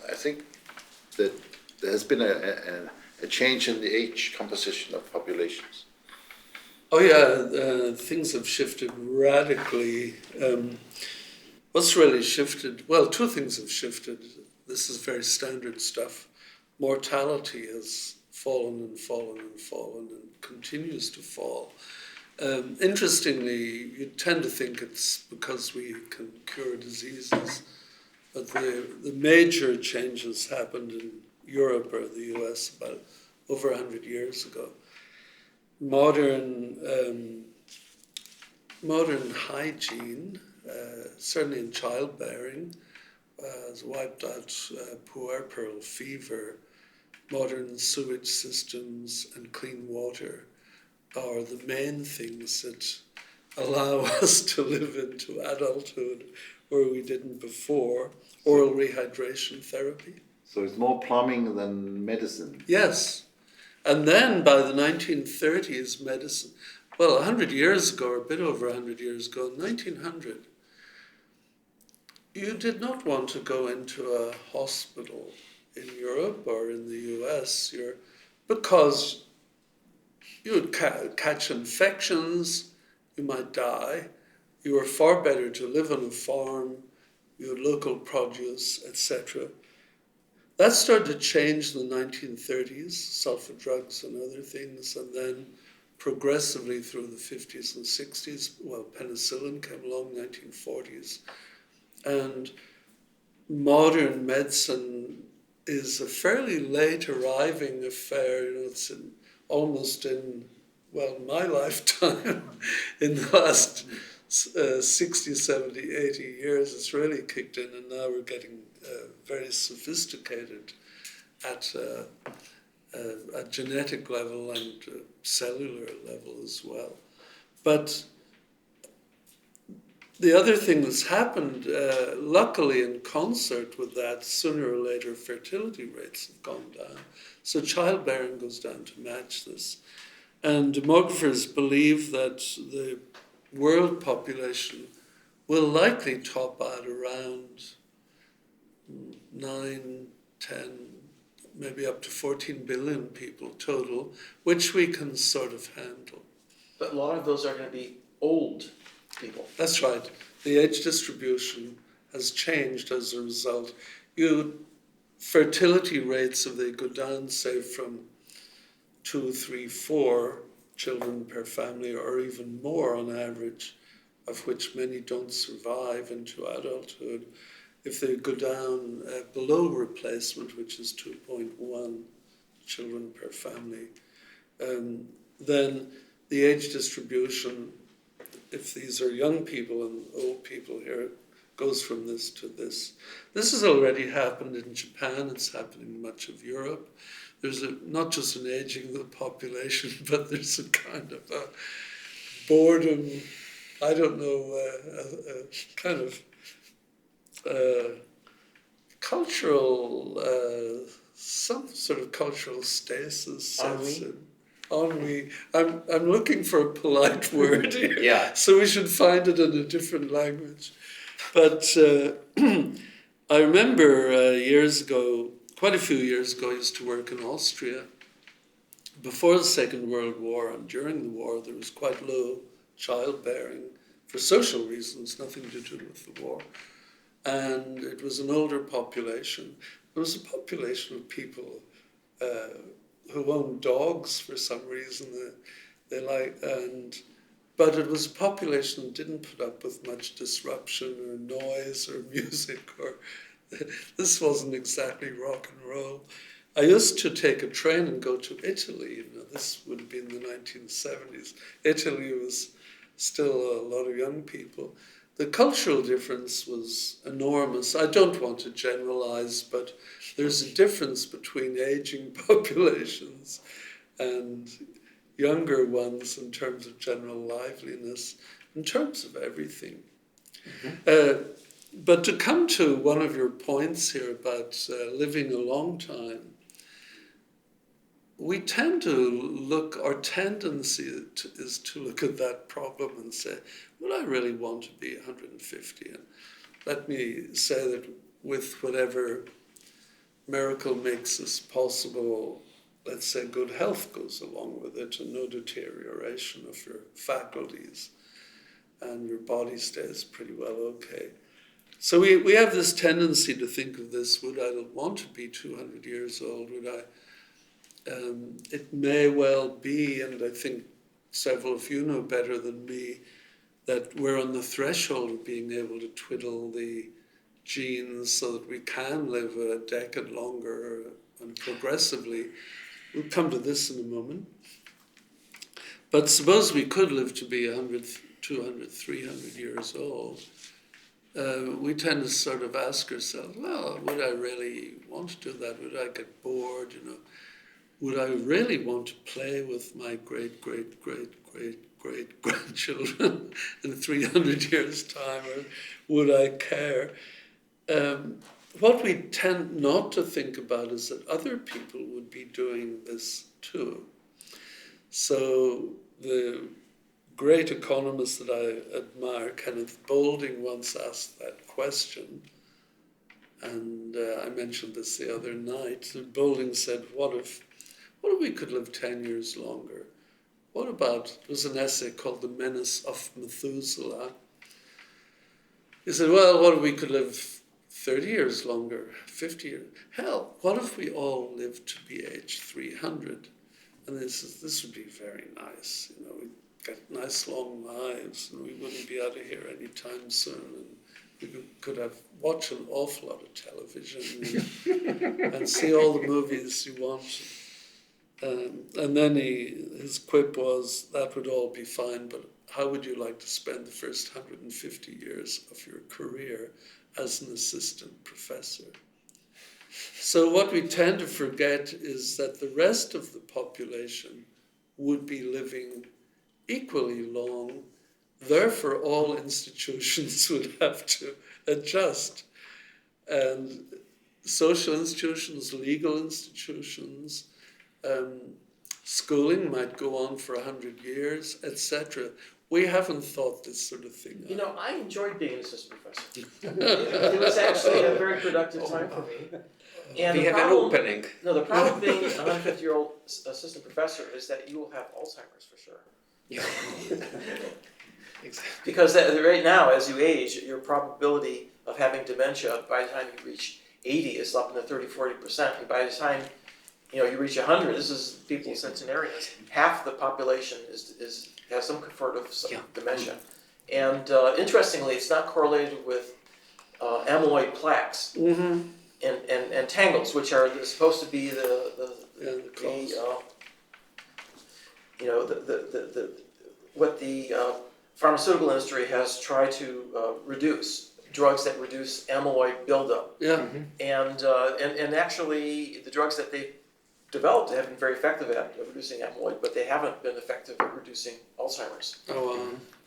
I think that there has been a change in the age composition of populations. Oh yeah, things have shifted radically. What's really shifted? Well, two things have shifted. This is very standard stuff. Mortality has fallen and fallen and fallen and continues to fall. Interestingly, you tend to think it's because we can cure diseases, but the major changes happened in Europe or the US about over 100 years ago. Modern hygiene, certainly in childbearing, has wiped out puerperal fever. Modern sewage systems and clean water are the main things that allow us to live into adulthood where we didn't before. Oral rehydration therapy. So it's more plumbing than medicine. Yes. And then by the 1930s, medicine, well, 100 years ago, or a bit over 100 years ago, 1900, you did not want to go into a hospital in Europe or in the US because you would catch infections, you might die. You were far better to live on a farm, you had local produce, etc. That started to change in the 1930s, sulfur drugs and other things, and then progressively through the 50s and 60s, well, penicillin came along, 1940s, and modern medicine is a fairly late arriving affair. It's almost in my lifetime, in the last 60, 70, 80 years, it's really kicked in, and now we're getting very sophisticated at a genetic level and cellular level as well. But the other thing that's happened, luckily in concert with that, sooner or later fertility rates have gone down. So childbearing goes down to match this. And demographers believe that the world population will likely top out around 9, 10, maybe up to 14 billion people total, which we can sort of handle. But a lot of those are going to be old people. That's right. The age distribution has changed as a result. Fertility rates, if they go down, say, from 2, 3, 4 children per family, or even more on average, of which many don't survive into adulthood, if they go down below replacement, which is 2.1 children per family, then the age distribution, if these are young people and old people here, goes from this to this. This has already happened in Japan. It's happening in much of Europe. There's not just an aging of the population, but there's a kind of a boredom, I don't know, a kind of cultural, some sort of cultural stasis. Ennui. I'm looking for a polite word here. Yeah. So we should find it in a different language. But I remember years ago, quite a few years ago, I used to work in Austria. Before the Second World War and during the war, there was quite low childbearing for social reasons, nothing to do with the war. And it was an older population. It was a population of people who owned dogs for some reason. But it was a population that didn't put up with much disruption or noise or music, or this wasn't exactly rock and roll. I used to take a train and go to Italy. This would have been the 1970s. Italy was still a lot of young people. The cultural difference was enormous. I don't want to generalize, but there's a difference between aging populations and younger ones in terms of general liveliness, in terms of everything. Mm-hmm. But to come to one of your points here about living a long time, we tend to look, our tendency is to look at that problem and say, would I really want to be 150? And let me say that with whatever miracle makes this possible, let's say good health goes along with it and no deterioration of your faculties and your body stays pretty well okay. So we have this tendency to think of this, would I want to be 200 years old? Would I? It may well be, and I think several of you know better than me, that we're on the threshold of being able to twiddle the genes so that we can live a decade longer and progressively. We'll come to this in a moment. But suppose we could live to be 100, 200, 300 years old. We tend to sort of ask ourselves, well, would I really want to do that? Would I get bored, you know? Would I really want to play with my great-great-great-great-grandchildren in 300 years' time, or would I care? What we tend not to think about is that other people would be doing this too. So the great economist that I admire, Kenneth Boulding, once asked that question, and I mentioned this the other night. Boulding said, what if we could live 10 years longer? What about, there was an essay called The Menace of Methuselah. He said, well, what if we could live 30 years longer, 50 years? Hell, what if we all lived to be age 300? And this would be very nice. You know, we'd get nice long lives and we wouldn't be out of here anytime soon. And we could watch an awful lot of television and see all the movies you want. And then his quip was, that would all be fine, but how would you like to spend the first 150 years of your career as an assistant professor? So what we tend to forget is that the rest of the population would be living equally long. Therefore, all institutions would have to adjust. And social institutions, legal institutions, schooling might go on for 100 years, etc. We haven't thought this sort of thing out. You know, I enjoyed being an assistant professor. It was actually a very productive time for me. And we have an opening. No, the problem with being a 150-year-old assistant professor is that you will have Alzheimer's for sure. Yeah. Exactly. Because right now, as you age, your probability of having dementia by the time you reach 80 is up in the 30-40%. And by the time you reach 100, this is people centenarians, half the population has some sort of dementia. And interestingly, it's not correlated with amyloid plaques and tangles, which are supposed to be what the pharmaceutical industry has tried to reduce, drugs that reduce amyloid buildup. Yeah. And actually, the drugs that they developed have been very effective at reducing amyloid, but they haven't been effective at reducing Alzheimer's.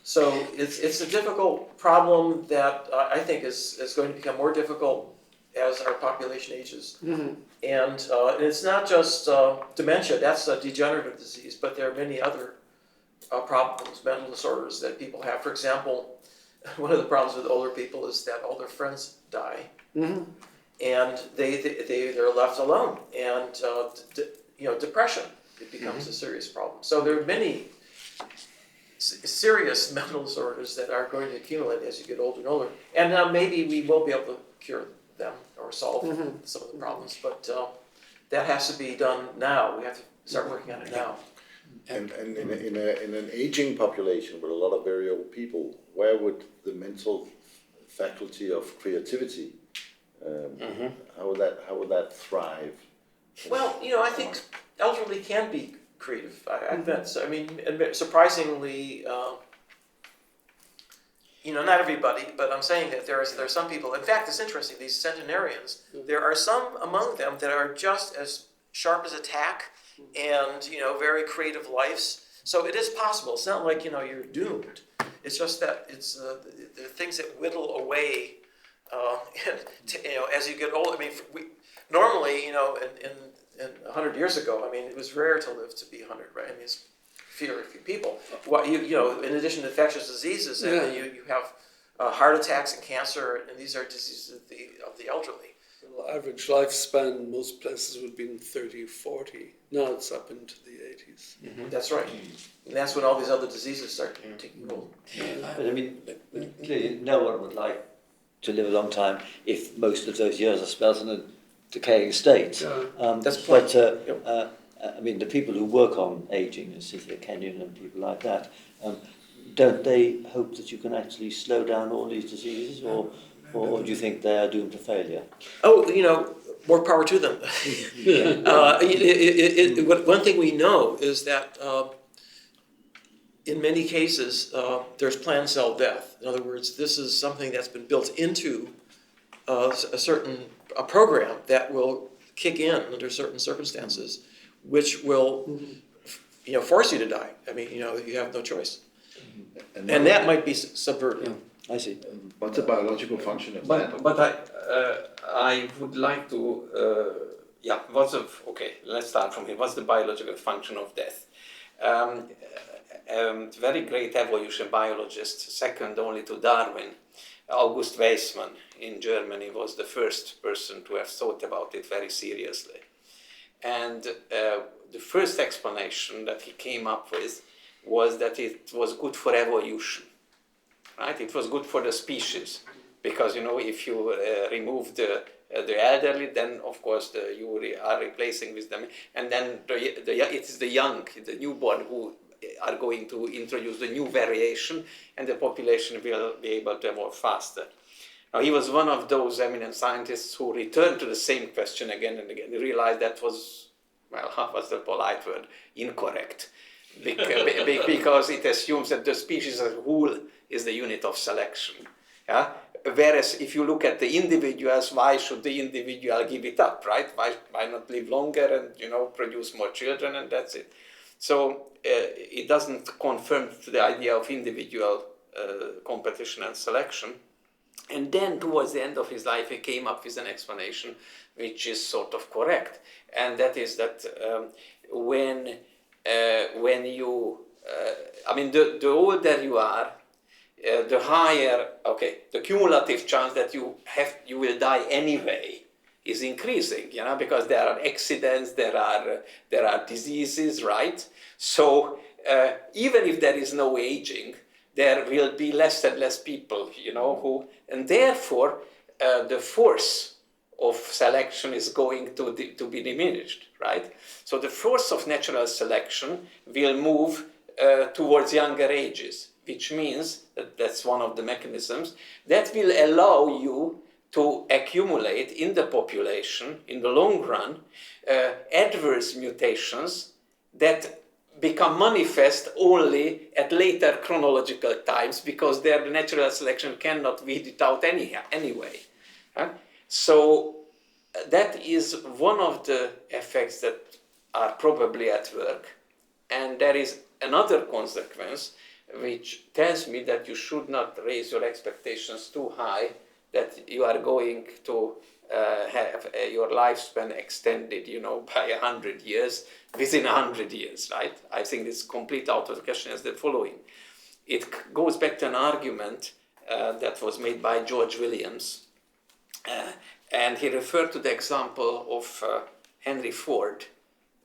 So it's a difficult problem that I think is going to become more difficult as our population ages. And it's not just dementia, that's a degenerative disease, but there are many other problems, mental disorders that people have. For example, one of the problems with older people is that all their friends die. And they're left alone, and depression, it becomes a serious problem. So there are many serious mental disorders that are going to accumulate as you get older and older. And maybe we will be able to cure them or solve some of the problems, but that has to be done now. We have to start working on it now. And in an aging population with a lot of very old people, where would the mental faculty of creativity, how would that thrive? Well, I think elderly can be creative. Surprisingly, not everybody, but I'm saying that there are some people. In fact, it's interesting. These centenarians, there are some among them that are just as sharp as a tack, and very creative lives. So it is possible. It's not like you're doomed. It's just that it's the things that whittle away. As you get older. Normally, in 100 years ago, it was rare to live to be 100, right? It's few people. In addition to infectious diseases, and you have heart attacks and cancer, and these are diseases of the elderly. average lifespan most places would be in 30, 40. Now it's up into the 80s. That's right. And that's when all these other diseases start taking hold. But I mean, clearly no one would like to live a long time if most of those years are spent in a decaying state. That's the point. But I mean, the people who work on aging, as Cynthia Kenyon and people like that, don't they hope that you can actually slow down all these diseases, or do you think they are doomed to failure? Oh, more power to them. One thing we know is that in many cases there's planned cell death. In other words, this is something that's been built into a program that will kick in under certain circumstances, which will force you to die. I mean, you have no choice. And that might be subverted. I see. What's the biological function of that? But I would like to, let's start from here. What's the biological function of death? Very great evolution biologist, second only to Darwin, August Weismann in Germany was the first person to have thought about it very seriously. And the first explanation that he came up with was that it was good for evolution. Right? It was good for the species because, if you remove the elderly, then of course you are replacing with them. And then it is the young, the newborn who are going to introduce the new variation and the population will be able to evolve faster. Now, he was one of those eminent scientists who returned to the same question again and again. He realized that was, how was the polite word? Incorrect. Because it assumes that the species as a whole is the unit of selection. Yeah? Whereas if you look at the individuals, why should the individual give it up, right? Why not live longer and produce more children and that's it? So it doesn't confirm the idea of individual competition and selection. And then towards the end of his life, he came up with an explanation which is sort of correct. And that is that when you, the older you are, the higher, the cumulative chance that you will die anyway is increasing, because there are accidents, there are diseases, right? So even if there is no aging, there will be less and less people, who, and therefore the force of selection is going to be diminished, right? So the force of natural selection will move towards younger ages, which means that's one of the mechanisms that will allow you to accumulate in the population, in the long run, adverse mutations that become manifest only at later chronological times because the natural selection cannot weed it out anyway. So that is one of the effects that are probably at work. And there is another consequence which tells me that you should not raise your expectations too high, that you are going to have your lifespan extended, by 100 years, within 100 years, right? I think it's complete out of the question as the following. It goes back to an argument that was made by George Williams, and he referred to the example of Henry Ford,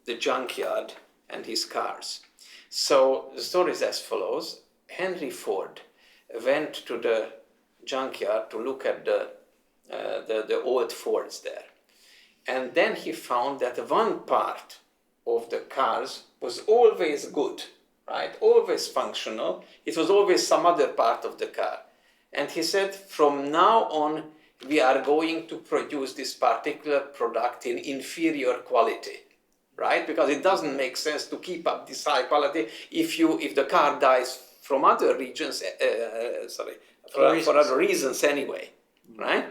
the junkyard, and his cars. So the story is as follows. Henry Ford went to the junkyard to look at the old Fords there. And then he found that one part of the cars was always good, right? Always functional. It was always some other part of the car. And he said, from now on, we are going to produce this particular product in inferior quality, right? Because it doesn't make sense to keep up this high quality if the car dies from other regions, for other reasons anyway, right?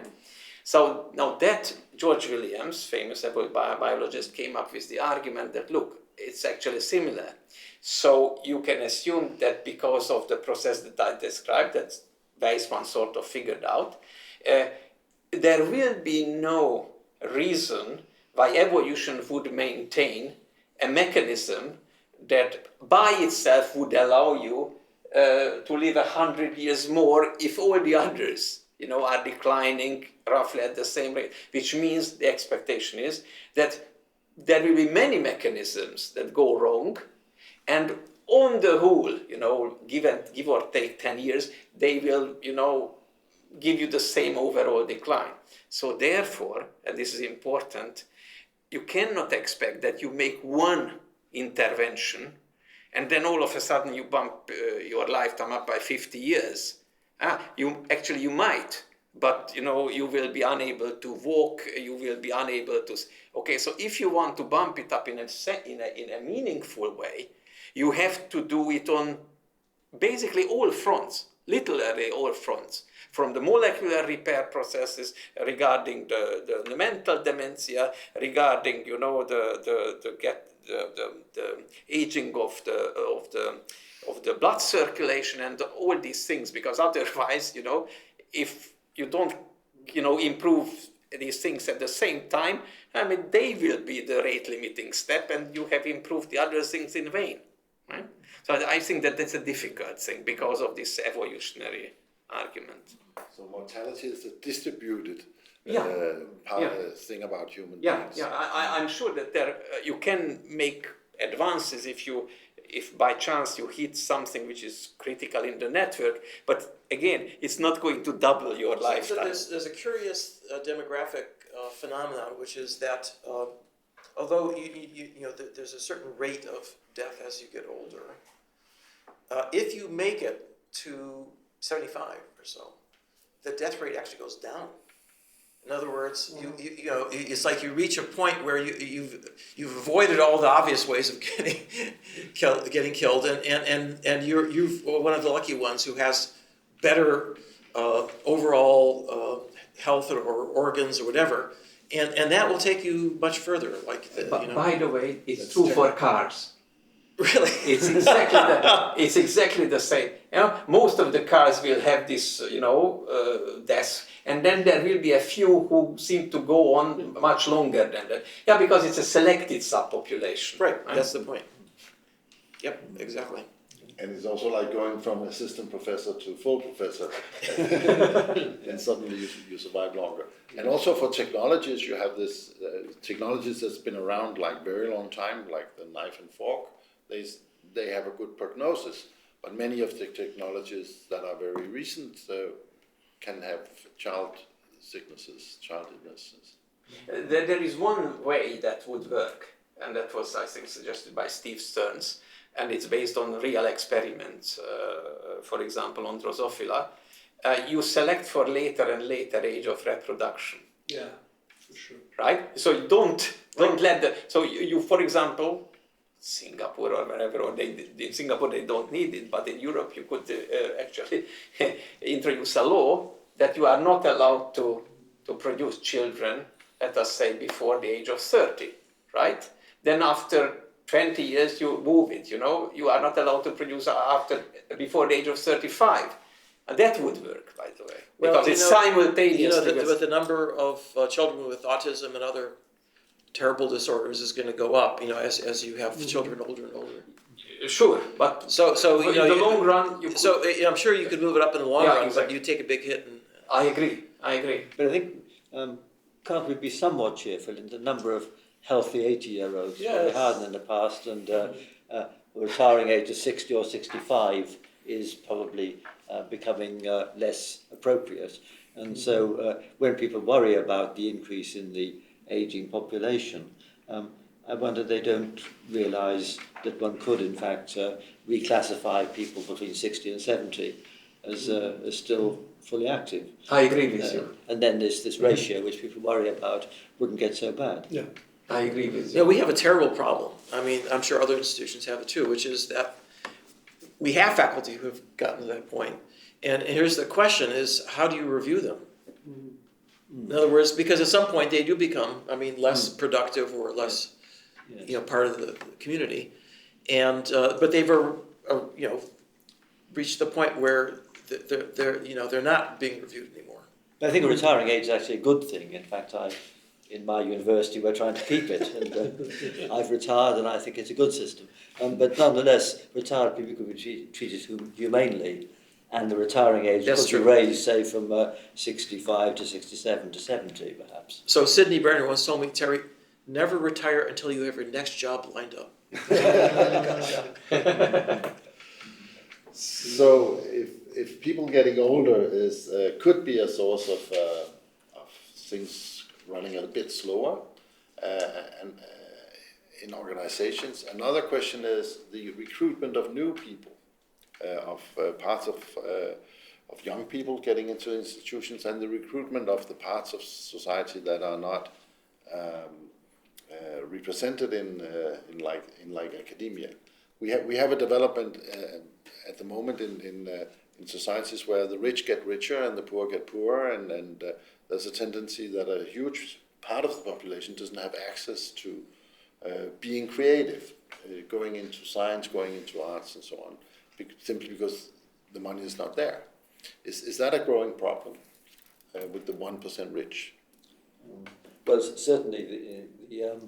So now that George Williams, famous biologist, came up with the argument that, look, it's actually similar. So you can assume that because of the process that I described, that Weismann sort of figured out, there will be no reason why evolution would maintain a mechanism that by itself would allow you to live 100 years more if all the others are declining roughly at the same rate, which means the expectation is that there will be many mechanisms that go wrong, and on the whole, give or take 10 years, they will, give you the same overall decline. So therefore, and this is important, you cannot expect that you make one intervention and then all of a sudden you bump your lifetime up by 50 years. You might, but you will be unable to walk, you will be unable to... Okay, so if you want to bump it up in a meaningful way, you have to do it on basically all fronts, literally all fronts, from the molecular repair processes regarding the mental dementia, regarding the aging of the blood circulation and all these things, because otherwise, if you don't, improve these things at the same time, they will be the rate-limiting step, and you have improved the other things in vain, right? So I think that that's a difficult thing because of this evolutionary argument. So mortality is a distributed thing about human beings. Yeah, I'm sure that you can make advances if by chance you hit something which is critical in the network, but again, it's not going to double your lifetime. So there's a curious demographic phenomenon, which is that although there's a certain rate of death as you get older, if you make it to 75 or so, the death rate actually goes down. In other words, it's like you reach a point where you've avoided all the obvious ways of getting killed, and you're one of the lucky ones who has better overall health or organs or whatever, and that will take you much further. By the way, it's true for cars. Really? It's exactly the same. Most of the cars will have this, death, and then there will be a few who seem to go on much longer than that. Yeah, because it's a selected subpopulation. Right. That's the point. Yep, exactly. And it's also like going from assistant professor to full professor, and suddenly you survive longer. And also for technologies, you have this technologies that's been around like very long time, like the knife and fork. They have a good prognosis, but many of the technologies that are very recent can have child illnesses. There is one way that would work, and that was, I think, suggested by Steve Stearns, and it's based on real experiments, for example, on Drosophila. You select for later and later age of reproduction. Yeah, for sure. Right? So you don't let you, for example, Singapore or wherever, or in Singapore they don't need it, but in Europe you could actually introduce a law that you are not allowed to produce children, let us say, before the age of 30, right? Then after 20 years you move it, you are not allowed to produce before the age of 35. And that would work, by the way, because it's simultaneous. With the number of children with autism and other terrible disorders is going to go up, as you have children older and older. Sure, but so in the long run, I'm sure you could move it up in the long run, exactly. But you take a big hit. I agree. But I think can't we be somewhat cheerful in the number of healthy 80-year-olds Yes. we had in the past, and retiring age of 60 or 65 is probably becoming less appropriate, and so when people worry about the increase in the aging population, I wonder they don't realise that one could in fact reclassify people between 60 and 70 as still fully active. I agree with you. And then there's this ratio which people worry about wouldn't get so bad. Yeah, I agree with We have a terrible problem. I mean, I'm sure other institutions have it too, which is that we have faculty who have gotten to that point. And here's the question is, how do you review them? In other words, because at some point they do become, less productive or less, part of the community, and but they've reached the point where they're not being reviewed anymore. I think a retiring age is actually a good thing. In fact, in my university we're trying to keep it, and I've retired, and I think it's a good system. But nonetheless, retired people could be treated humanely, and the retiring age That's could be true. raised, say, from 65 to 67 to 70, perhaps. So Sidney Brenner once told me, Terry, never retire until you have your next job lined up. So if people getting older is could be a source of things running a bit slower and in organizations. Another question is the recruitment of new people, of parts of young people getting into institutions, and the recruitment of the parts of society that are not represented in academia. We have a development at the moment in societies where the rich get richer and the poor get poorer, and there's a tendency that a huge part of the population doesn't have access to being creative, going into science, going into arts and so on, simply because the money is not there. Is that a growing problem with the 1% rich? Well, certainly the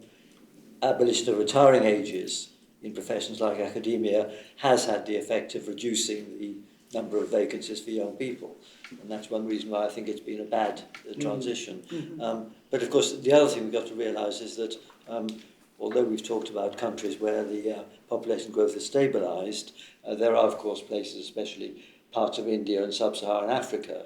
abolition of retiring ages in professions like academia has had the effect of reducing the number of vacancies for young people. And that's one reason why I think it's been a bad transition. But of course, the other thing we've got to realise is that although we've talked about countries where the population growth is stabilised, there are, of course, places, especially parts of India and sub-Saharan Africa,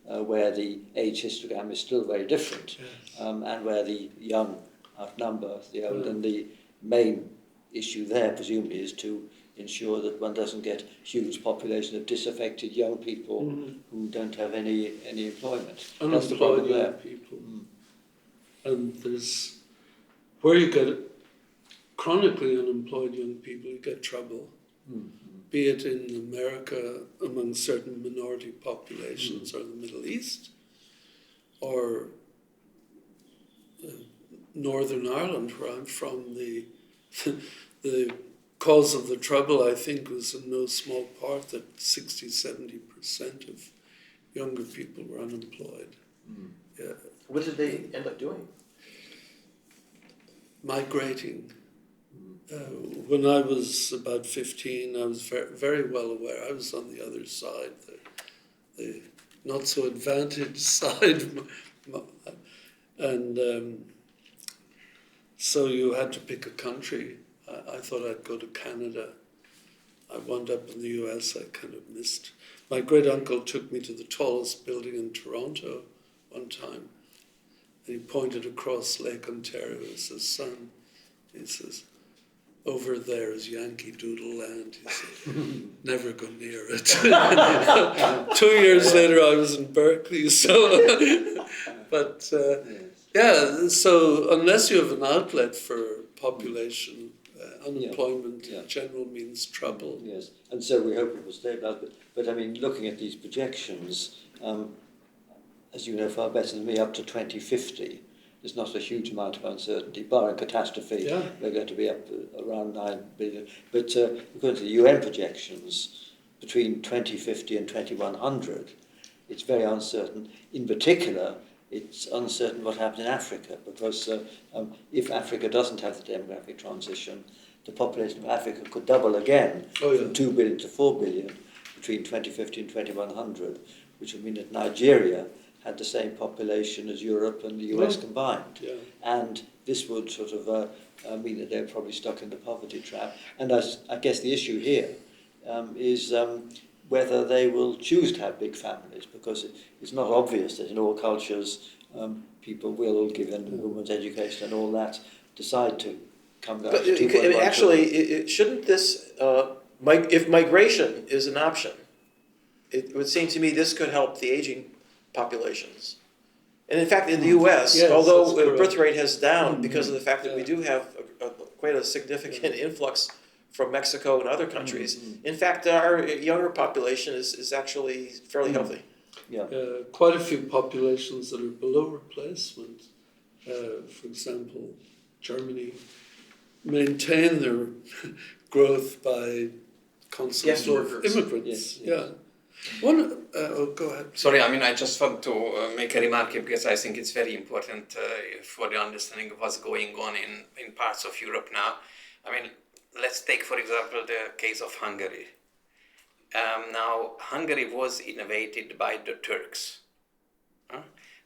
where the age histogram is still very different, and where the young outnumber the old. And the main issue there, presumably, is to ensure that one doesn't get huge population of disaffected young people who don't have any employment. That's the problem Unemployed young there. people. And there's, where you get chronically unemployed young people, you get trouble. Be it in America among certain minority populations or the Middle East, or Northern Ireland, where I'm from. The cause of the trouble, I think, was in no small part that 60-70% of younger people were unemployed. Yeah. What did they end up doing? Migrating. When I was about 15, I was very well aware. I was on the other side, the not so advantaged side, and so you had to pick a country. I thought I'd go to Canada. I wound up in the US. I kind of missed. My great uncle took me to the tallest building in Toronto one time, and he pointed across Lake Ontario. He says, "Son," he says, "over there is Yankee Doodle Land." He said, "Never go near it." 2 years later, I was in Berkeley. So, but yeah. So unless you have an outlet for population, unemployment in general means trouble. Yes, and so we hope it will stabilise. But I mean, looking at these projections, as you know far better than me, up to 2050. There's not a huge amount of uncertainty, barring catastrophe. We're going to be up to around 9 billion. But according to the UN projections, between 2050 and 2100, it's very uncertain. In particular, it's uncertain what happens in Africa, because if Africa doesn't have the demographic transition, the population of Africa could double again from 2 billion to 4 billion between 2050 and 2100, which would mean that Nigeria had the same population as Europe and the US combined. And this would sort of mean that they're probably stuck in the poverty trap. And I guess the issue here is whether they will choose to have big families, because it's not obvious that in all cultures people will, given the women's education and all that, decide to come down to 2.1. But actually, shouldn't this, if migration is an option, it would seem to me this could help the aging populations. And in fact, in the US, although the birth rate has down because of the fact that we do have quite a significant influx from Mexico and other countries, in fact, our younger population is actually fairly healthy. Quite a few populations that are below replacement, for example, Germany, maintain their growth by constant immigrants. Go ahead. Sorry, I mean, I just want to make a remark here, because I think it's very important for the understanding of what's going on in parts of Europe now. I mean, let's take, for example, the case of Hungary. Now, Hungary was invaded by the Turks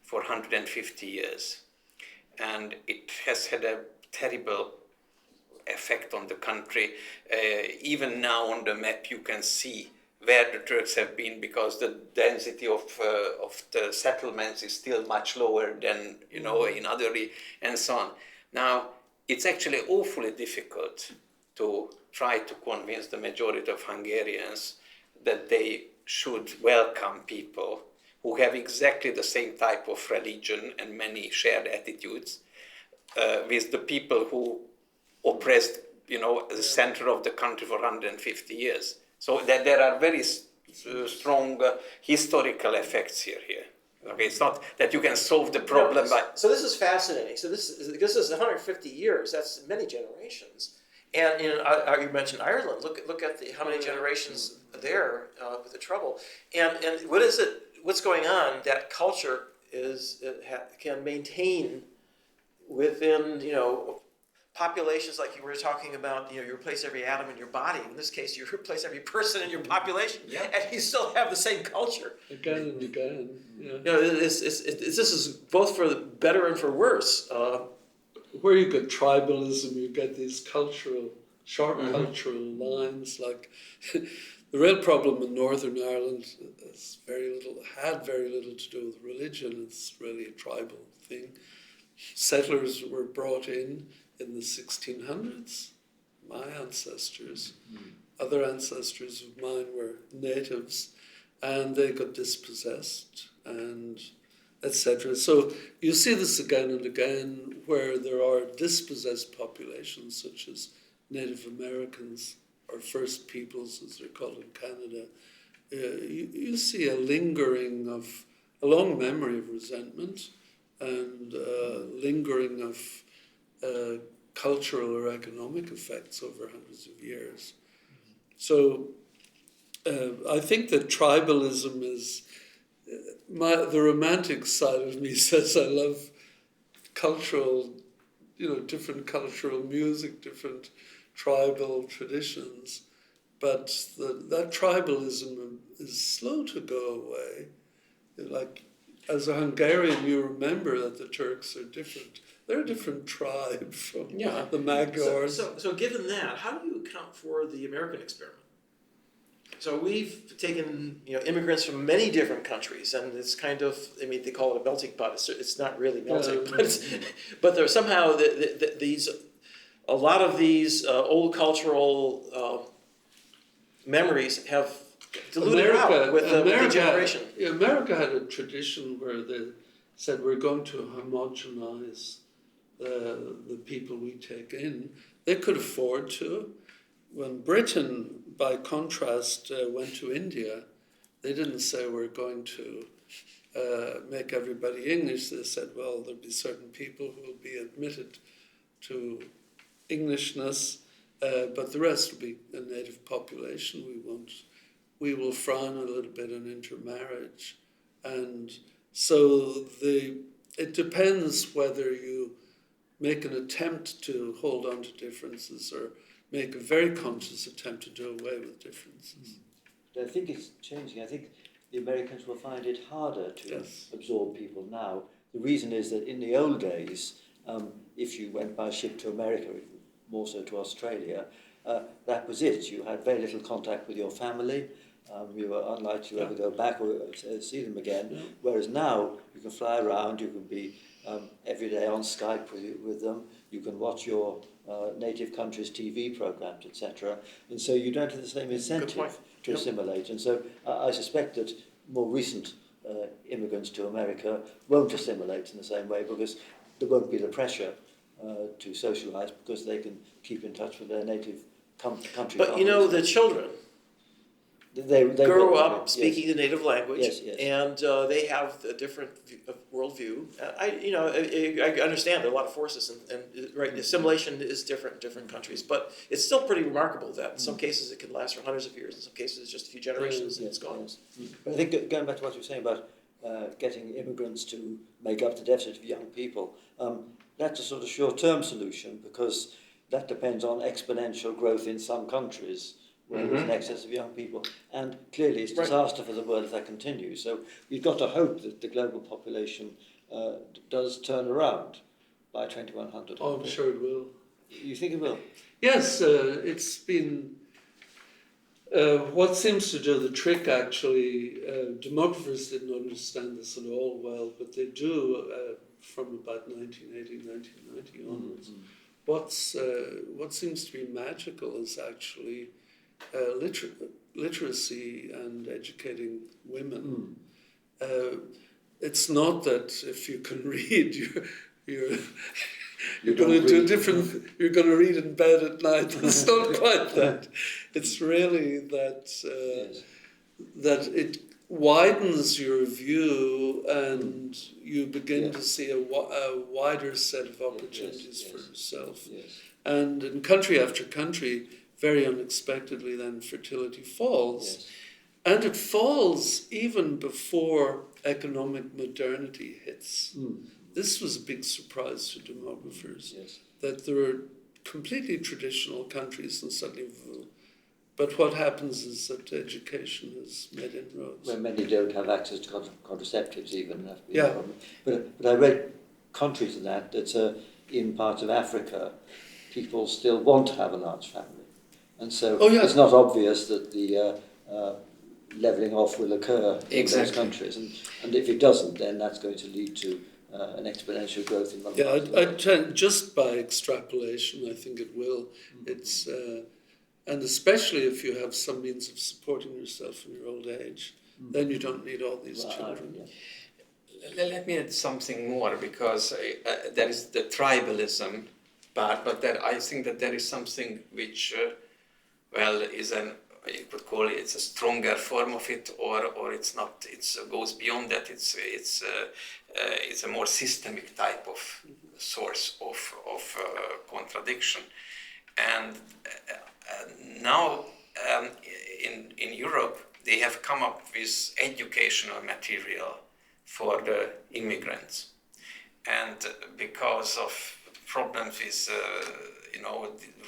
for 150 years. And it has had a terrible effect on the country. Even now on the map, you can see where the Turks have been, because the density of the settlements is still much lower than, in other and so on. Now, it's actually awfully difficult to try to convince the majority of Hungarians that they should welcome people who have exactly the same type of religion and many shared attitudes with the people who oppressed, the center of the country for 150 years. So that there are very strong historical effects here. Okay, it's not that you can solve the problem by... So this is fascinating. So this is 150 years. That's many generations. And you mentioned Ireland. Look at how many generations there with the trouble. And what is it? What's going on? That culture can maintain within populations like you were talking about. You replace every atom in your body. In this case, you replace every person in your population, and you still have the same culture again and again. Yeah. This is both for the better and for worse. Where you get tribalism, you get these cultural lines. Like the real problem in Northern Ireland had very little to do with religion. It's really a tribal thing. Settlers were brought in the 1600s. My ancestors, other ancestors of mine were natives, and they got dispossessed and etc. So you see this again and again, where there are dispossessed populations such as Native Americans or First Peoples, as they're called in Canada. You see a long memory of resentment and lingering of cultural or economic effects over hundreds of years. So I think that tribalism is... the romantic side of me says I love cultural, different cultural music, different tribal traditions, but that tribalism is slow to go away. Like, as a Hungarian, you remember that the Turks are different. They're a different tribe from the Magyars. So given that, how do you account for the American experiment? So we've taken immigrants from many different countries, and it's kind of, they call it a melting pot. It's not really melting, but there's somehow a lot of these old cultural memories have diluted out with the generation. America had a tradition where they said we're going to homogenize the people we take in. They could afford to. When Britain, by contrast, went to India, they didn't say we're going to make everybody English. They said, well, there'll be certain people who will be admitted to Englishness, but the rest will be a native population. We will frown a little bit on intermarriage. And so it depends whether you make an attempt to hold on to differences or make a very conscious attempt to do away with differences. I think it's changing. I think the Americans will find it harder to absorb people now. The reason is that in the old days, if you went by ship to America, more so to Australia, that was it. You had very little contact with your family. You were unlikely to ever go back or see them again. Yeah. Whereas now, you can fly around, you can be every day on Skype with them, you can watch your native country's TV programs, etc. And so you don't have the same incentive to assimilate. And so I suspect that more recent immigrants to America won't assimilate in the same way because there won't be the pressure to socialise because they can keep in touch with their native country. But the children... They grow up speaking the native language, and they have a different worldview. I understand there are a lot of forces, and assimilation is different in different countries, but it's still pretty remarkable that in some cases it can last for hundreds of years, in some cases it's just a few generations and it's gone. But I think going back to what you were saying about getting immigrants to make up the deficit of young people, that's a sort of short-term solution because that depends on exponential growth in some countries. where there's an excess of young people. And clearly it's disaster for the world if that continues. So we've got to hope that the global population does turn around by 2100. Oh, I'm sure it will. You think it will? Yes, it's been what seems to do the trick, actually. Demographers didn't understand this at all well, but they do from about 1980, 1990 onwards. What seems to be magical is actually literacy and educating women. It's not that if you can read, you're going to do different. You're going to read in bed at night. It's not quite that. It's really that that it widens your view, and you begin to see a wider set of opportunities for yourself. And in country after country, very unexpectedly, then fertility falls, and it falls even before economic modernity hits. This was a big surprise to demographers, that there were completely traditional countries and suddenly, but what happens is that education has made inroads. Where many don't have access to contraceptives even. But I read, contrary to that, in parts of Africa, people still want to have a large family. And so it's not obvious that the levelling off will occur in those countries. And if it doesn't, then that's going to lead to an exponential growth in London. I tend, just by extrapolation, I think it will. It's and especially if you have some means of supporting yourself in your old age, then you don't need all these children. Let me add something more, because there is the tribalism part, but I think that there is something which, is you could call it's a stronger form of it, or it's not. It goes beyond that. It's a more systemic type of source of contradiction, and now in Europe they have come up with educational material for the immigrants, and because of problems with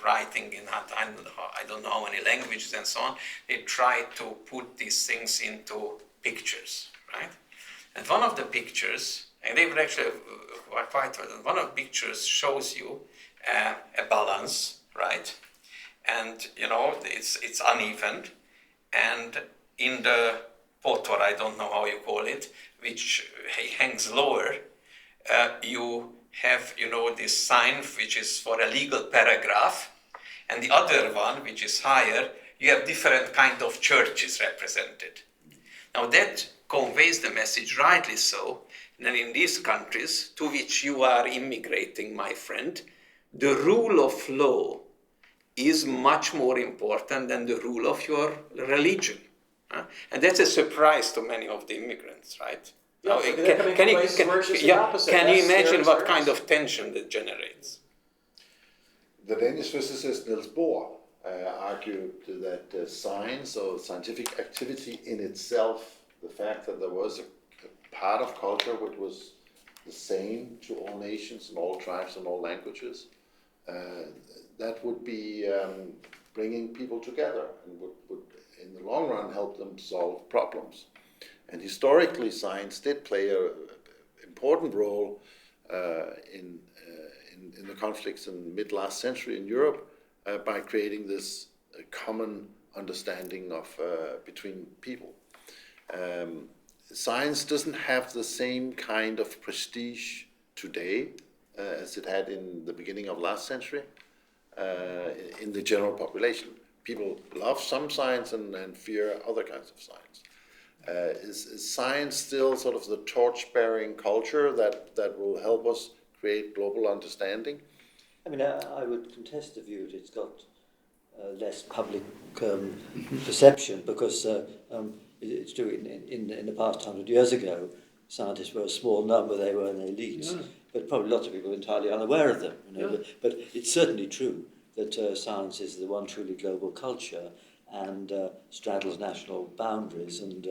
writing in I don't know how many languages and so on, they try to put these things into pictures, right? And one of the pictures, and they were actually quite well, one of the pictures shows you a balance, right? And it's uneven, and in the pot, or I don't know how you call it, which hangs lower, you have this sign which is for a legal paragraph, and the other one which is higher, you have different kind of churches represented. Now that conveys the message, rightly so, that in these countries to which you are immigrating, my friend, the rule of law is much more important than the rule of your religion. And that's a surprise to many of the immigrants, right? Now, can you imagine what kind of tension that generates? The Danish physicist Niels Bohr argued that science or scientific activity in itself, the fact that there was a part of culture which was the same to all nations and all tribes and all languages, that would be bringing people together and would in the long run help them solve problems. And historically, science did play an important role in the conflicts in mid-last century in Europe by creating this common understanding of between people. Science doesn't have the same kind of prestige today as it had in the beginning of last century in the general population. People love some science and fear other kinds of science. Is science still sort of the torch-bearing culture that will help us create global understanding? I mean, I would contest the view that it's got less public perception, because it's true, in the past 100 years ago, scientists were a small number, they were an elite, but probably lots of people were entirely unaware of them. But it's certainly true that science is the one truly global culture, and straddles national boundaries, and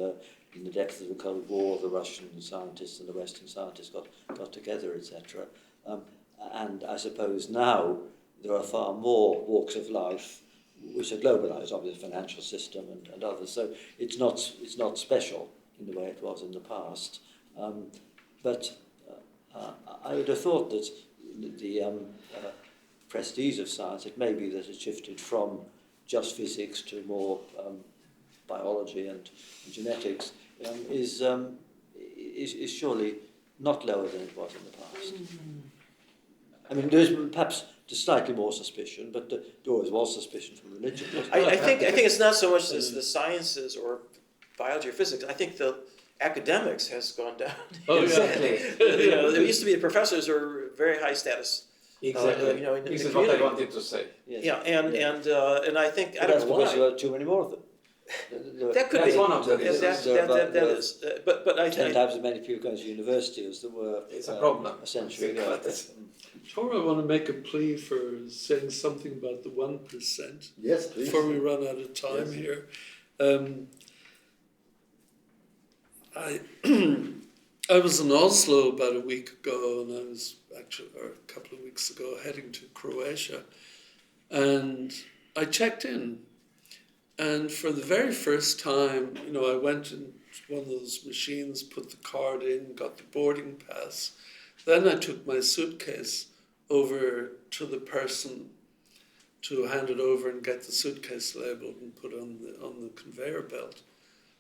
in the depths of the Cold War, the Russian scientists and the Western scientists got together, etc. And I suppose now there are far more walks of life which are globalized, obviously, the financial system and others. So it's not special in the way it was in the past. But I would have thought that the prestige of science, it may be that it shifted from just physics to more biology and genetics, is surely not lower than it was in the past. I mean, there's perhaps just slightly more suspicion, but there always was suspicion from religion. I think it's not so much as the sciences or biology or physics. I think the academics has gone down. Oh, exactly. There used to be the professors who are very high status. Exactly. In this the is what I community. wanted to say. Yes. Yeah, and I think I But that's don't know because why. there are too many more of them. That could That's be one of the reasons. That is. But I 10 think times as many people going to university as there were It's a problem. a century ago. Tor, I want to make a plea for saying something about the 1%. Yes, please. Before we run out of time Yes. here. I was in Oslo about a week ago, and or a couple of weeks ago, heading to Croatia, and I checked in, and for the very first time, I went in one of those machines, put the card in, got the boarding pass, then I took my suitcase over to the person to hand it over and get the suitcase labeled and put on the conveyor belt,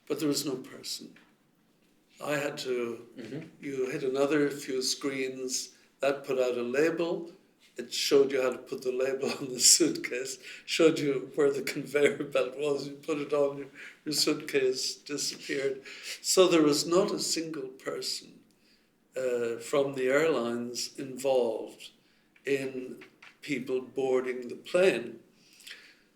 but there was no person. I had to, you hit another few screens, that put out a label, it showed you how to put the label on the suitcase, showed you where the conveyor belt was, you put it on, your suitcase disappeared. So there was not a single person from the airlines involved in people boarding the plane.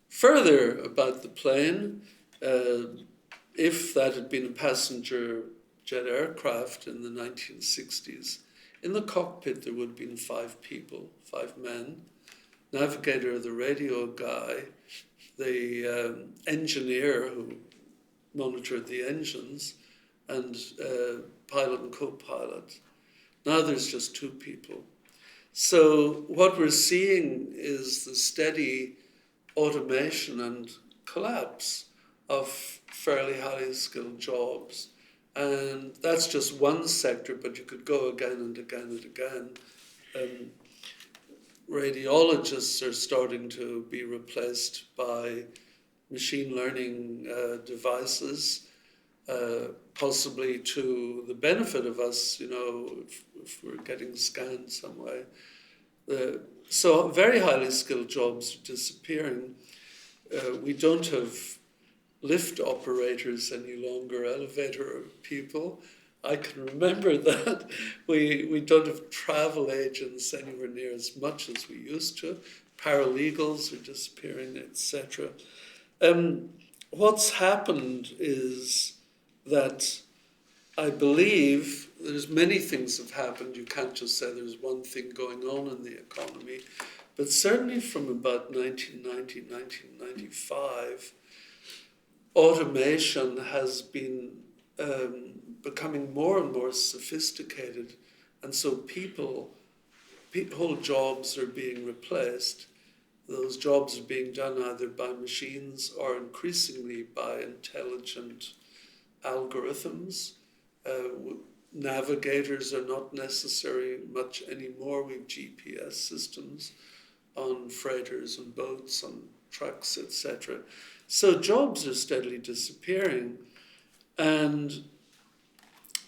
Further about the plane, if that had been a passenger jet aircraft in the 1960s, in the cockpit there would have been 5 people, 5 men, navigator, the radio guy, the engineer who monitored the engines, and pilot and co-pilot. Now there's just 2 people. So what we're seeing is the steady automation and collapse of fairly highly skilled jobs. And that's just one sector, but you could go again and again and again. Radiologists are starting to be replaced by machine learning devices, possibly to the benefit of us, if we're getting scanned some way. So very highly skilled jobs are disappearing. We don't have lift operators any longer, elevator people. I can remember that. We don't have travel agents anywhere near as much as we used to. Paralegals are disappearing, etc. What's happened is that I believe there's many things have happened. You can't just say there's one thing going on in the economy. But certainly from about 1990, 1995, automation has been becoming more and more sophisticated, and so whole jobs are being replaced. Those jobs are being done either by machines or increasingly by intelligent algorithms. Navigators are not necessary much anymore. We have GPS systems on freighters and boats, on trucks, etc. So jobs are steadily disappearing, and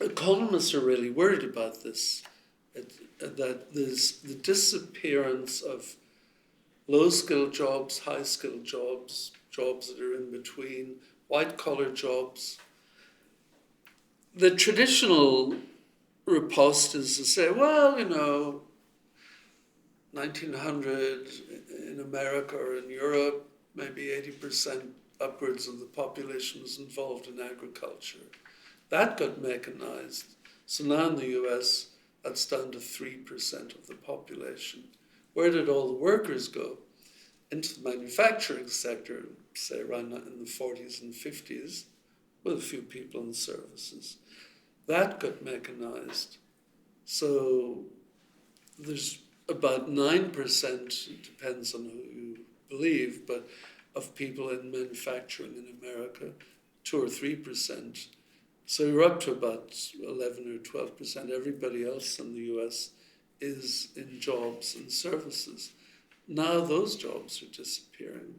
economists are really worried about this, that there's the disappearance of low-skilled jobs, high-skilled jobs, jobs that are in between, white-collar jobs. The traditional riposte is to say, well, 1900 in America or in Europe, maybe 80% upwards of the population was involved in agriculture. That got mechanized. So now in the US, that's down to 3% of the population. Where did all the workers go? Into the manufacturing sector, say around in the 40s and 50s, with a few people in services. That got mechanized. So there's about 9%, it depends on who you believe, but of people in manufacturing in America, 2 or 3%. So you're up to about 11 or 12%. Everybody else in the US is in jobs and services. Now those jobs are disappearing.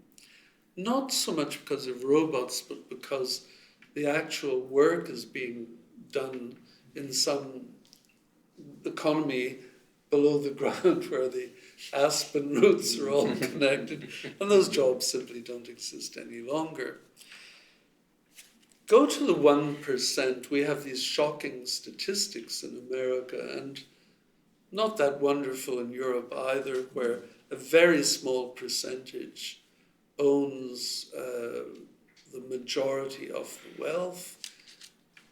Not so much because of robots, but because the actual work is being done in some economy below the ground where the aspen roots are all connected, and those jobs simply don't exist any longer. Go to the 1%. We have these shocking statistics in America, and not that wonderful in Europe either, where a very small percentage owns the majority of the wealth,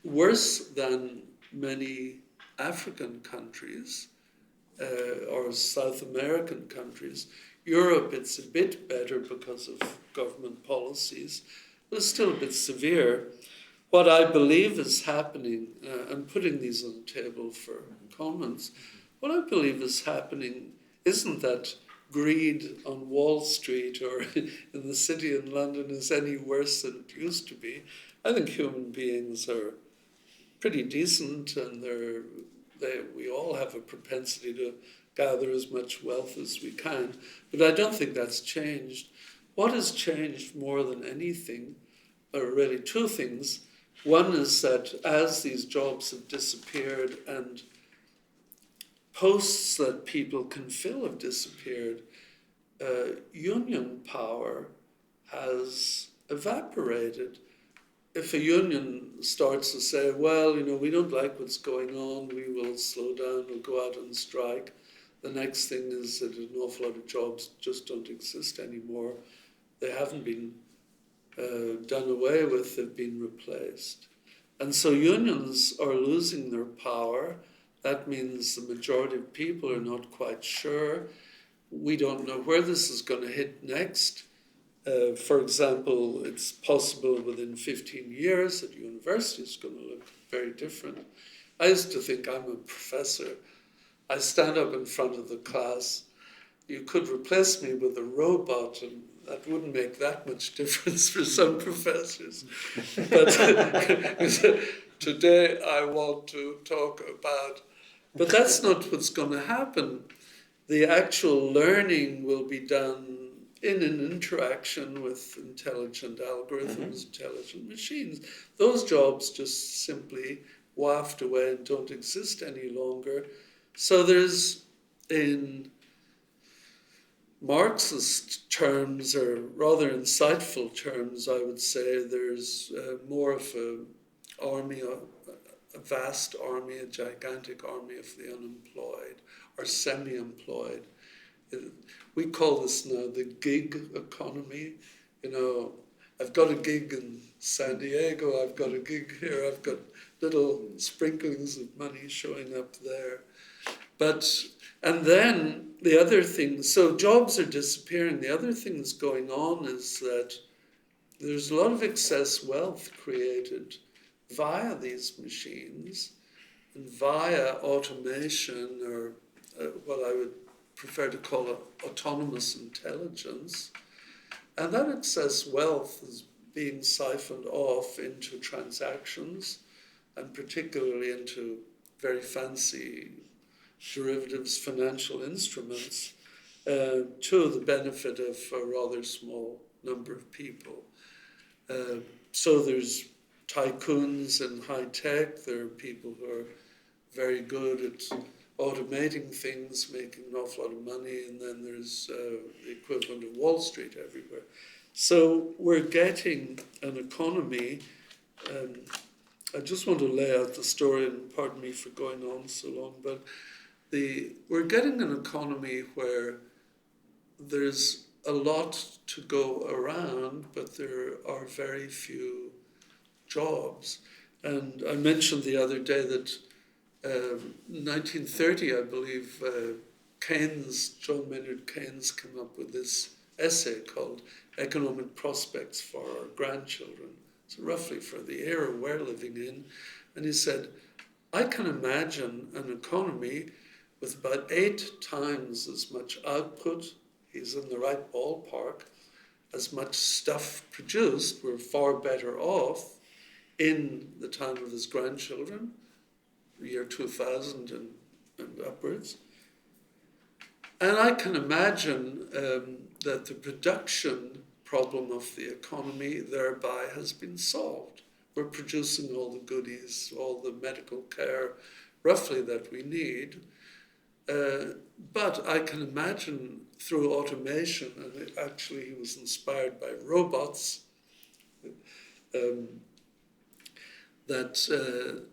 worse than many African countries or South American countries. Europe, it's a bit better because of government policies, but it's still a bit severe. What I believe is happening, I'm putting these on the table for comments, what I believe is happening isn't that greed on Wall Street or in the city in London is any worse than it used to be. I think human beings are pretty decent, and we all have a propensity to gather as much wealth as we can. But I don't think that's changed. What has changed more than anything are really two things. One is that as these jobs have disappeared and posts that people can fill have disappeared, union power has evaporated. If a union starts to say, well, we don't like what's going on, we will slow down, we'll go out on strike, the next thing is that an awful lot of jobs just don't exist anymore. They haven't been done away with, they've been replaced. And so unions are losing their power. That means the majority of people are not quite sure. We don't know where this is going to hit next. For example, it's possible within 15 years that university is going to look very different. I used to think I'm a professor. I stand up in front of the class. You could replace me with a robot, and that wouldn't make that much difference for some professors. But today I want to talk about, but that's not what's going to happen. The actual learning will be done in an interaction with intelligent algorithms, intelligent machines. Those jobs just simply waft away and don't exist any longer. So there's, in Marxist terms, or rather insightful terms, I would say, there's more of an army, a vast army, a gigantic army of the unemployed or semi-employed. We call this now the gig economy. I've got a gig in San Diego, I've got a gig here, I've got little sprinklings of money showing up there. And then the other thing, so jobs are disappearing. The other thing that's going on is that there's a lot of excess wealth created via these machines and via automation, or what I would prefer to call autonomous intelligence. And that excess wealth is being siphoned off into transactions, and particularly into very fancy derivatives, financial instruments, to the benefit of a rather small number of people. So there's tycoons in high tech, there are people who are very good at automating things, making an awful lot of money, and then there's the equivalent of Wall Street everywhere. So we're getting an economy, I just want to lay out the story, and pardon me for going on so long, but we're getting an economy where there's a lot to go around, but there are very few jobs. And I mentioned the other day that 1930, I believe, John Maynard Keynes came up with this essay called Economic Prospects for Our Grandchildren. So roughly for the era we're living in. And he said, I can imagine an economy with about 8 times as much output, he's in the right ballpark, as much stuff produced, we're far better off in the time of his grandchildren, the year 2000 and upwards. And I can imagine that the production problem of the economy thereby has been solved. We're producing all the goodies, all the medical care, roughly, that we need. But I can imagine through automation, and actually he was inspired by robots, that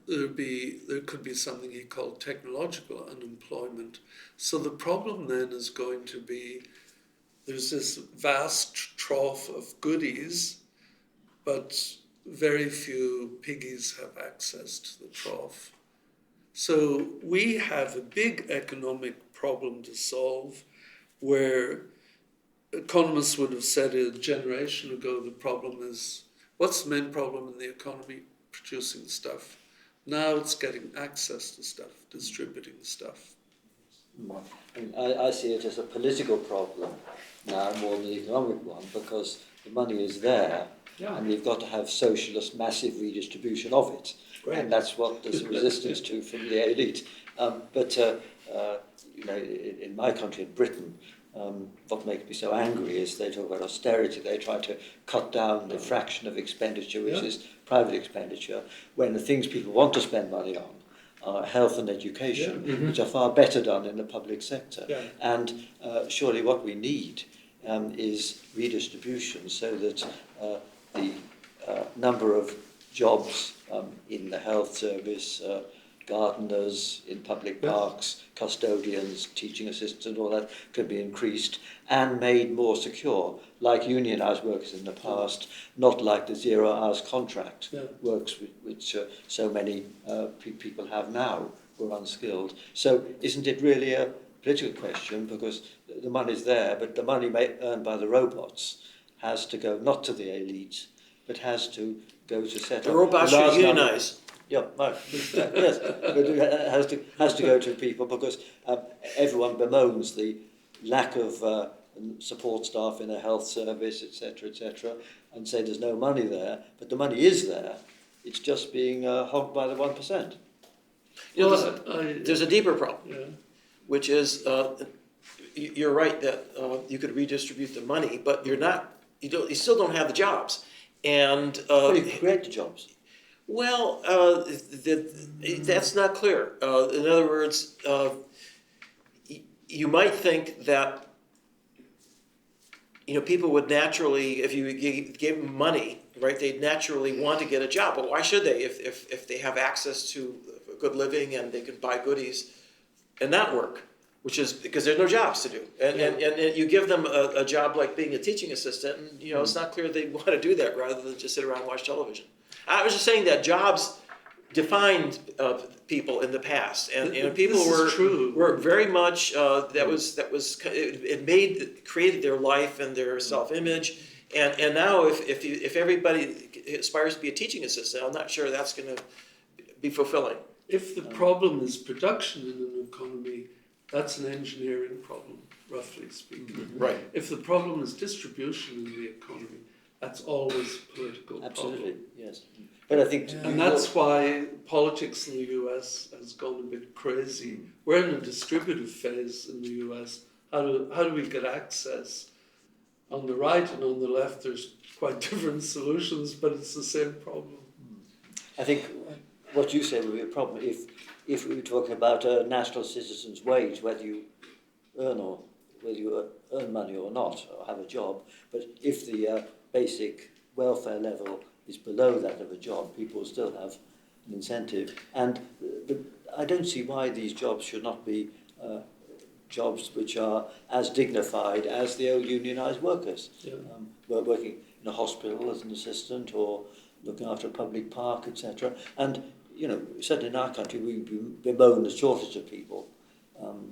there could be something he called technological unemployment. So the problem then is going to be, there's this vast trough of goodies, but very few piggies have access to the trough. So we have a big economic problem to solve, where economists would have said a generation ago the problem is, what's the main problem in the economy? Producing stuff. Now it's getting access to stuff, distributing stuff. I see it as a political problem now more than an economic one, because the money is there, and you've got to have socialist massive redistribution of it. Great. And that's what there's resistance to from the elite. But in my country, in Britain, what makes me so angry is they talk about austerity. They try to cut down the fraction of expenditure which is private expenditure, when the things people want to spend money on are health and education, which are far better done in the public sector. Yeah. And surely what we need is redistribution, so that the number of jobs in the health service, gardeners in public parks, custodians, teaching assistants, and all that could be increased and made more secure, like unionised workers in the past, not like the 0 hours contract works which so many people have now who are unskilled. So isn't it really a political question, because the money's there, but the money earned by the robots has to go not to the elite, but has to go to set up... The robots should unionize. Yeah, no, yes, but it has to go to people, because everyone bemoans the lack of support staff in a health service, etc., and say there's no money there, but the money is there. It's just being hogged by the 1%. You know, there's a deeper problem, which is you're right that you could redistribute the money, but you still don't have the jobs, and you create the jobs. Well, that's not clear. In other words, you might think that people would naturally, if you gave them money, right, they'd naturally want to get a job. But why should they if they have access to a good living and they can buy goodies and not work? Which is because there's no jobs to do. And you give them a job like being a teaching assistant, and it's not clear they want to do that rather than just sit around and watch television. I was just saying that jobs defined people in the past, and people were very much it created their life and their self-image, and now if everybody aspires to be a teaching assistant, I'm not sure that's going to be fulfilling. If the problem is production in an economy, that's an engineering problem, roughly speaking. Mm-hmm. Right. If the problem is distribution in the economy, that's always a political Absolutely, problem. yes. But I think... And that's why politics in the US has gone a bit crazy. We're in a distributive phase in the US. How do we get access? On the right and on the left, there's quite different solutions, but it's the same problem. I think what you say would be a problem if we were talking about a national citizen's wage, whether you earn money or not, or have a job. But if the basic welfare level is below that of a job, people still have an incentive. And I don't see why these jobs should not be jobs which are as dignified as the old unionised workers. Yeah. Working in a hospital as an assistant, or looking after a public park, etc. And certainly in our country, we bemoan the shortage of people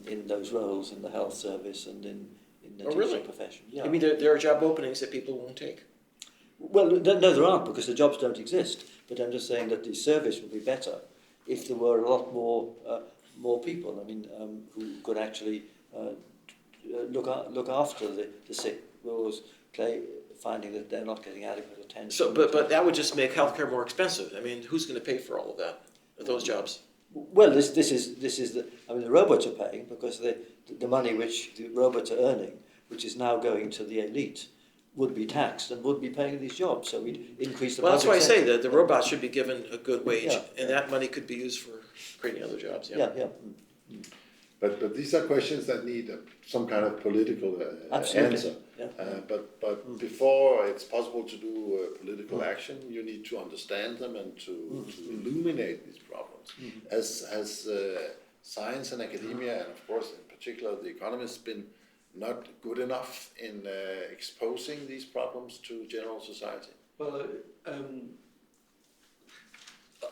in those roles in the health service and in the teaching profession. Yeah. I mean, there are job openings that people won't take? Well, no, there aren't, because the jobs don't exist. But I'm just saying that the service would be better if there were a lot more people. I mean, who could actually look after the sick. We always finding that they're not getting adequate attention. So, but that would just make healthcare more expensive. I mean, who's going to pay for all of that, those jobs? Well, this is the robots are paying because the money which the robots are earning, which is now going to the elite, would be taxed and would be paying these jobs. So we'd increase the. Well, that's why I public say sector. that the robots should be given a good wage, Yeah. and that money could be used for creating other jobs. Yeah, yeah. But these are questions that need some kind of political Absolutely. answer. Yeah. But before it's possible to do political action, you need to understand them and to illuminate these problems. Has science and academia, and of course in particular the economists, been not good enough in exposing these problems to general society? Well,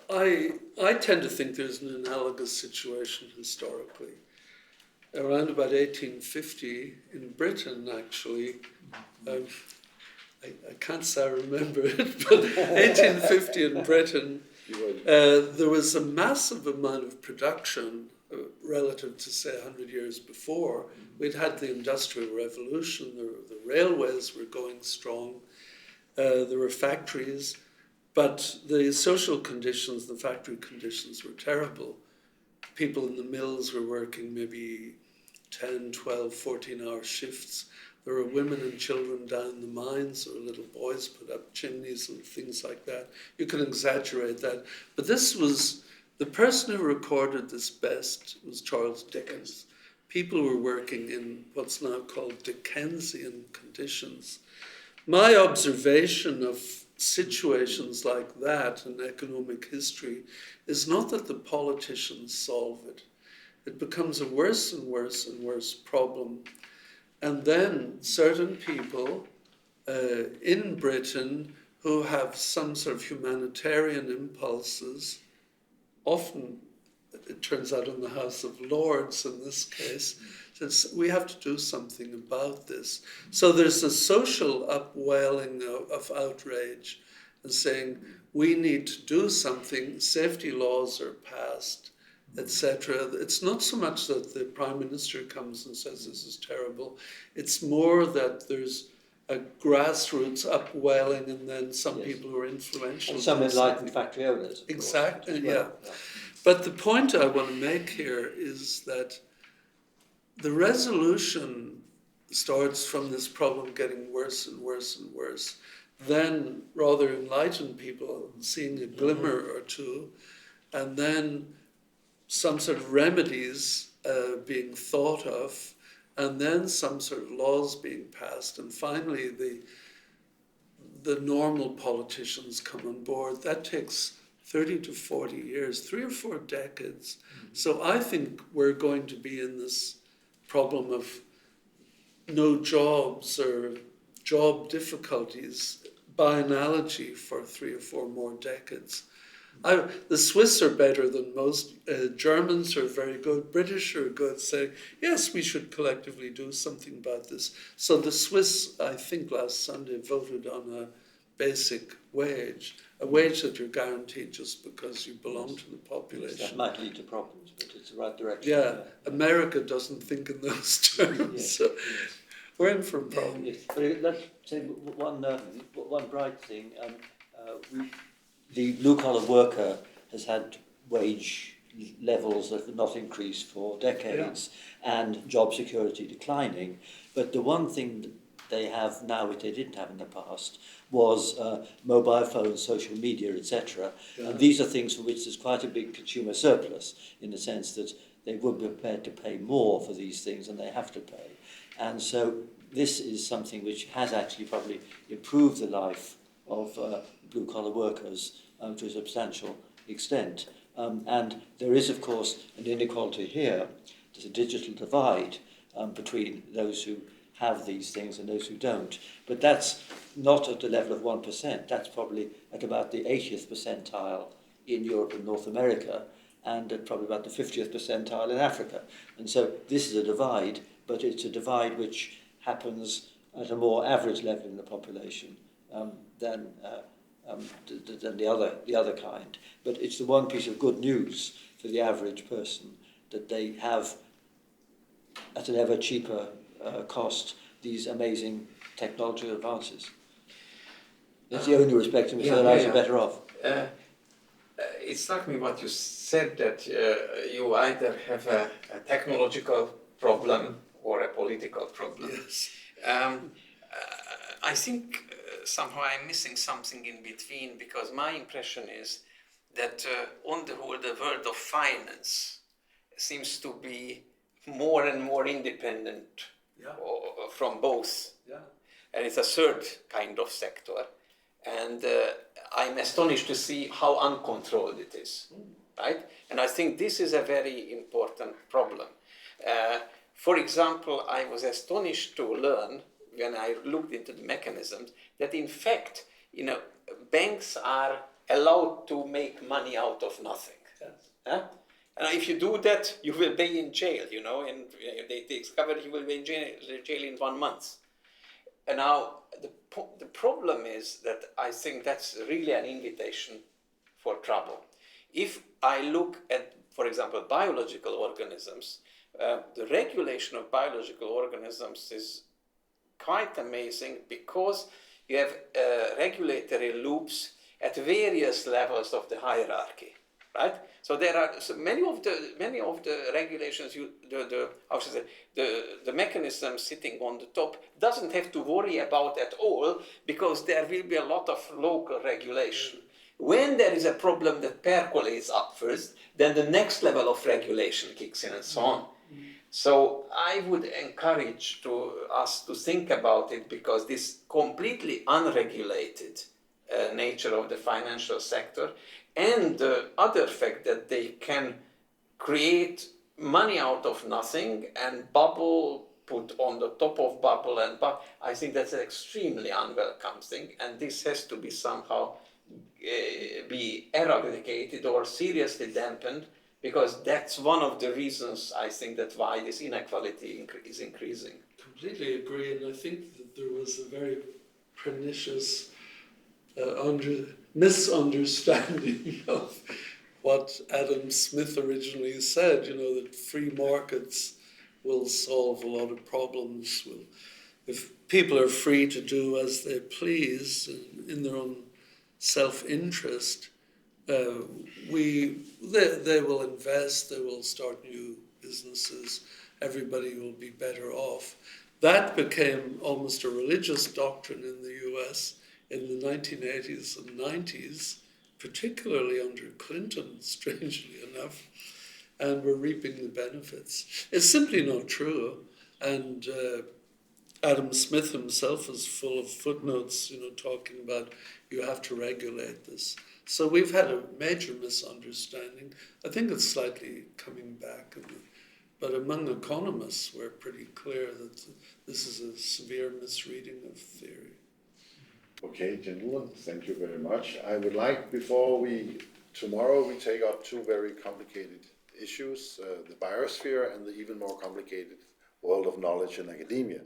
I tend to think there's an analogous situation historically. Around about 1850 in Britain, actually, I can't say I remember it, but 1850 in Britain, there was a massive amount of production relative to, say, 100 years before. We'd had the Industrial Revolution, the railways were going strong, there were factories, but the social conditions, the factory conditions were terrible. People in the mills were working maybe 10, 12, 14-hour shifts. There were women and children down the mines, or little boys put up chimneys and things like that. You can exaggerate that. But this was, the person who recorded this best was Charles Dickens. People were working in what's now called Dickensian conditions. My observation of situations like that in economic history is not that the politicians solve it. It becomes a worse and worse and worse problem. And then certain people in Britain who have some sort of humanitarian impulses, often it turns out in the House of Lords in this case, says we have to do something about this. So there's a social upwelling of outrage and saying we need to do something, safety laws are passed, etc. It's not so much that the Prime Minister comes and says this is terrible, it's more that there's a grassroots upwelling and then some people who are influential. And some enlightened factory owners. Exactly, yeah. But the point I want to make here is that the resolution starts from this problem getting worse and worse and worse. Then rather enlightened people seeing a glimmer or two, and then some sort of remedies being thought of, and then some sort of laws being passed, and finally the normal politicians come on board. That takes 30 to 40 years, 3 or 4 decades. So I think we're going to be in this problem of no jobs or job difficulties by analogy for 3 or 4 more decades. The Swiss are better than most. Germans are very good. British are good, saying, yes, we should collectively do something about this. So the Swiss, I think last Sunday, voted on a basic wage, a wage that you're guaranteed just because you belong to the population. That might lead to problems, but it's the right direction. Yeah, America doesn't think in those terms. Yes. So we're in for a problem. Yes. But let's say one bright thing. The blue-collar worker has had wage levels that have not increased for decades, and job security declining. But the one thing that they have now, which they didn't have in the past, was mobile phones, social media, etc. Yeah. And these are things for which there's quite a big consumer surplus, in the sense that they would be prepared to pay more for these things than they have to pay. And so this is something which has actually probably improved the life of blue-collar workers to a substantial extent. And there is, of course, an inequality here. There's a digital divide between those who have these things and those who don't. But that's not at the level of 1%. That's probably at about the 80th percentile in Europe and North America, and at probably about the 50th percentile in Africa. And so this is a divide, but it's a divide which happens at a more average level in the population than the other kind. But it's the one piece of good news for the average person, that they have, at an ever cheaper cost, these amazing technological advances. It's the only respecting so lives are better off. It struck me what you said, that you either have a technological problem or a political problem. Yes. I think somehow I'm missing something in between, because my impression is that on the whole the world of finance seems to be more and more independent from both. Yeah. And it's a third kind of sector. And I'm astonished to see how uncontrolled it is, right? And I think this is a very important problem. For example, I was astonished to learn, when I looked into the mechanisms, that in fact, banks are allowed to make money out of nothing. Yes. And if you do that, you will be in jail, and they discover you will be in jail in 1 month. And now, the problem is that I think that's really an invitation for trouble. If I look at, for example, biological organisms, the regulation of biological organisms is quite amazing, because you have regulatory loops at various levels of the hierarchy, right? So there are many of the regulations. The mechanism sitting on the top doesn't have to worry about at all, because there will be a lot of local regulation. When there is a problem that percolates up first, then the next level of regulation kicks in, and so on. So I would encourage us to think about it, because this completely unregulated nature of the financial sector, and the other fact that they can create money out of nothing and bubble, put on the top of bubble, and I think that's an extremely unwelcome thing, and this has to be somehow be eradicated or seriously dampened, because that's one of the reasons, I think, that why this inequality is increasing. Completely agree, and I think that there was a very pernicious misunderstanding of what Adam Smith originally said, that free markets will solve a lot of problems. If people are free to do as they please in their own self-interest, they will invest, they will start new businesses, everybody will be better off. That became almost a religious doctrine in the US in the 1980s and 90s, particularly under Clinton, strangely enough, and we're reaping the benefits. It's simply not true, and Adam Smith himself is full of footnotes, talking about you have to regulate this. So we've had a major misunderstanding. I think it's slightly coming back, but among economists, we're pretty clear that this is a severe misreading of theory. Okay, gentlemen, thank you very much. I would like, tomorrow we take up two very complicated issues, the biosphere and the even more complicated world of knowledge in academia.